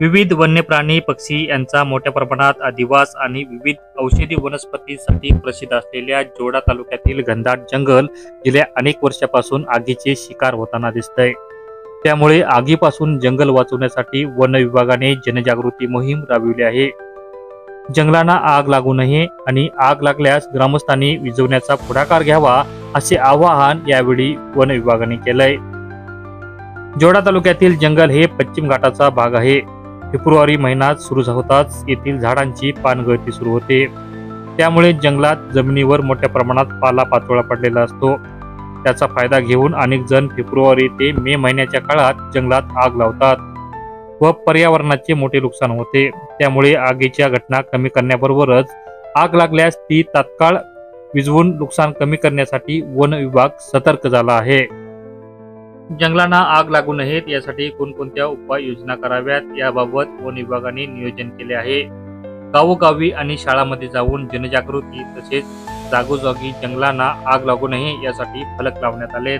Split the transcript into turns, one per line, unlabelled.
विविध वन्य प्राणी, पक्षी यांचा मोठ्या प्रमाणात अधिवास आणि विविध औषधी वनस्पतींसाठी प्रसिद्ध असलेल्या जोडा तालुक्यातील घनदाट जंगल गेल्या अनेक वर्षापासून आगीचे शिकार होताना दिसतंय। त्यामुळे आगीपासून जंगल वाचवण्यासाठी वन विभागाने जनजागृती मोहीम राबविली आहे। जंगलांना आग लागू नये आणि आग लागल्यास ग्रामस्थांनी विझवण्याचा पुढाकार घ्यावा असे आवाहन यावेळी वन विभागाने केलंय। जोडा तालुक्यातील जंगल हे पश्चिम घाटाचा भाग आहे। फेब्रुवारी महिन्यात सुरू होताच येथील झाडांची पानगळती सुरू होते। त्यामुळे जंगलात जमिनीवर मोठ्या प्रमाणात पालापाचोळा पडलेला असतो। त्याचा फायदा घेऊन अनेक जण फेब्रुवारी ते मे महिन्याच्या काळात जंगलात आग लावतात व पर्यावरणाचे मोठे नुकसान होते। त्यामुळे आगीच्या घटना कमी करण्याबरोबरच आग लागल्यास ती तात्काळ विझवून नुकसान कमी करण्यासाठी वन विभाग सतर्क झाला आहे। जंगलांना आग लागू नयेत यासाठी कोणकोणत्या उपाययोजना कराव्यात याबाबत वन विभागाने नियोजन केले आहे। गावोगावी आणि शाळांमध्ये जाऊन जनजागृती तसेच जागोजागी जंगलांना आग लागू नये यासाठी फलक लावण्यात आले।